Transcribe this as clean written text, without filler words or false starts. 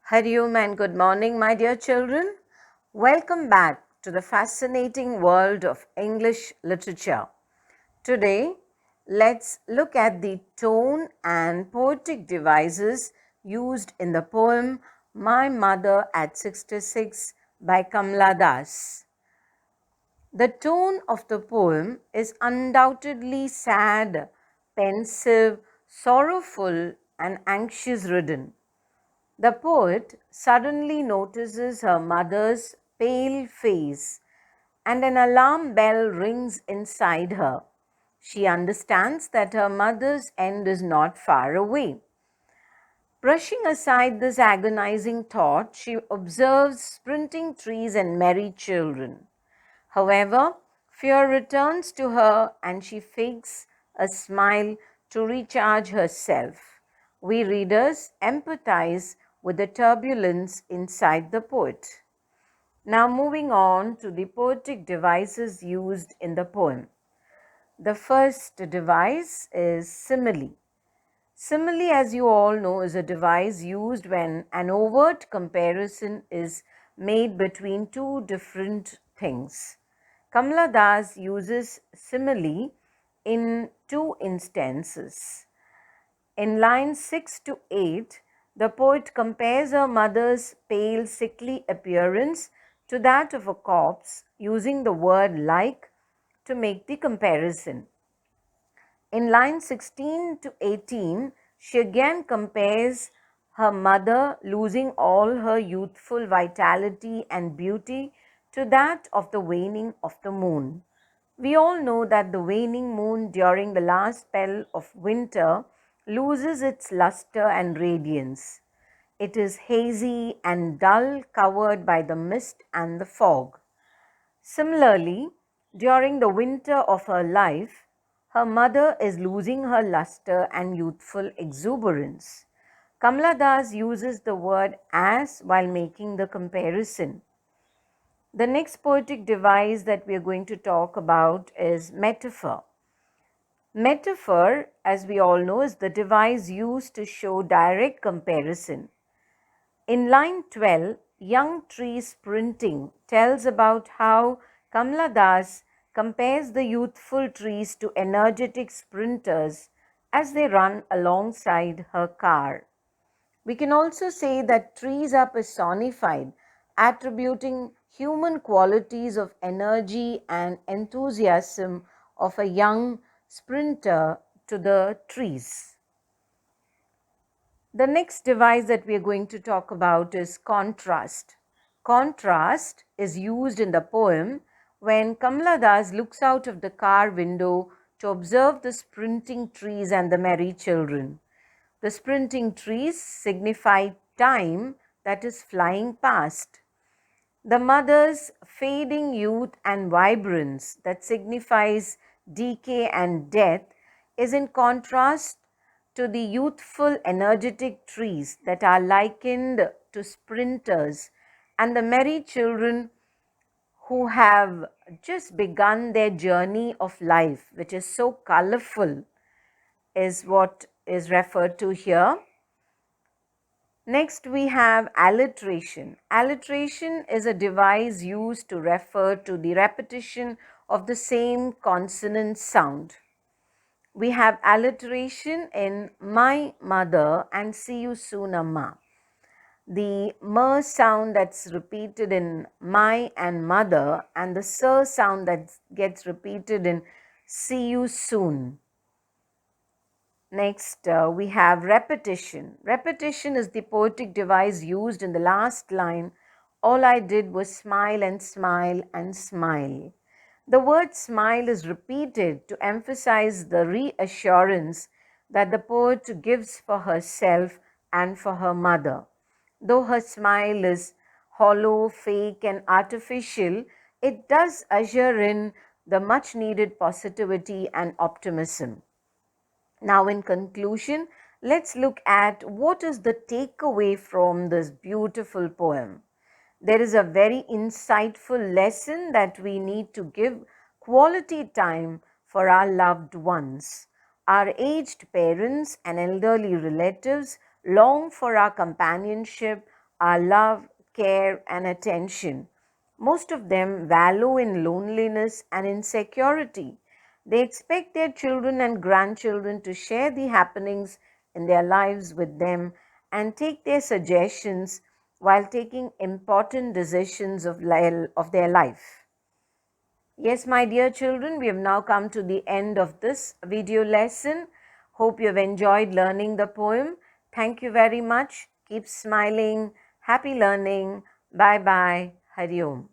Hari Om and good morning, my dear children. Welcome back to the fascinating world of English literature. Today, let's look at the tone and poetic devices used in the poem My Mother at 66 by Kamala Das. The tone of the poem is undoubtedly sad, pensive, sorrowful, and anxious ridden. The poet suddenly notices her mother's pale face, and an alarm bell rings inside her. She understands that her mother's end is not far away. Brushing aside this agonizing thought, she observes sprinting trees and merry children. However, fear returns to her and she fakes a smile to recharge herself. We readers empathize with the turbulence inside the poet. Now, moving on to the poetic devices used in the poem. The first device is simile. Simile, as you all know, is a device used when an overt comparison is made between two different things. Kamala Das uses simile in two instances. In lines 6 to 8, the poet compares her mother's pale, sickly appearance to that of a corpse, using the word like to make the comparison. In lines 16 to 18, she again compares her mother losing all her youthful vitality and beauty to that of the waning of the moon. We all know that the waning moon during the last spell of winter loses its luster and radiance. It is hazy and dull, covered by the mist and the fog. Similarly, during the winter of her life, her mother is losing her luster and youthful exuberance. Kamala Das uses the word as while making the comparison. The next poetic device that we are going to talk about is metaphor. Metaphor, as we all know, is the device used to show direct comparison. In line 12, Young Tree Sprinting tells about how Kamala Das compares the youthful trees to energetic sprinters as they run alongside her car. We can also say that trees are personified, attributing human qualities of energy and enthusiasm of a young sprinter to the trees. The next device that we are going to talk about is contrast. Contrast is used in the poem when Kamala Das looks out of the car window to observe the sprinting trees and the merry children. The sprinting trees signify time that is flying past. The mother's fading youth and vibrance that signifies decay and death is in contrast to the youthful, energetic trees that are likened to sprinters and the merry children who have just begun their journey of life, which is so colorful, is what is referred to here. Next, we have alliteration. Alliteration is a device used to refer to the repetition of the same consonant sound. We have alliteration in my mother and see you soon, Amma. The m sound that's repeated in my and mother, and the s sound that gets repeated in see you soon. Next, we have repetition. Repetition is the poetic device used in the last line. All I did was smile and smile and smile. The word smile is repeated to emphasize the reassurance that the poet gives for herself and for her mother. Though her smile is hollow, fake, and artificial, it does usher in the much needed positivity and optimism. Now, in conclusion, let's look at what is the takeaway from this beautiful poem. There is a very insightful lesson that we need to give quality time for our loved ones. Our aged parents and elderly relatives long for our companionship, our love, care, and attention. Most of them wallow in loneliness and insecurity. They expect their children and grandchildren to share the happenings in their lives with them and take their suggestions while taking important decisions of their life. Yes, my dear children, we have now come to the end of this video lesson. Hope you have enjoyed learning the poem. Thank you very much. Keep smiling. Happy learning. Bye bye. Hari Om.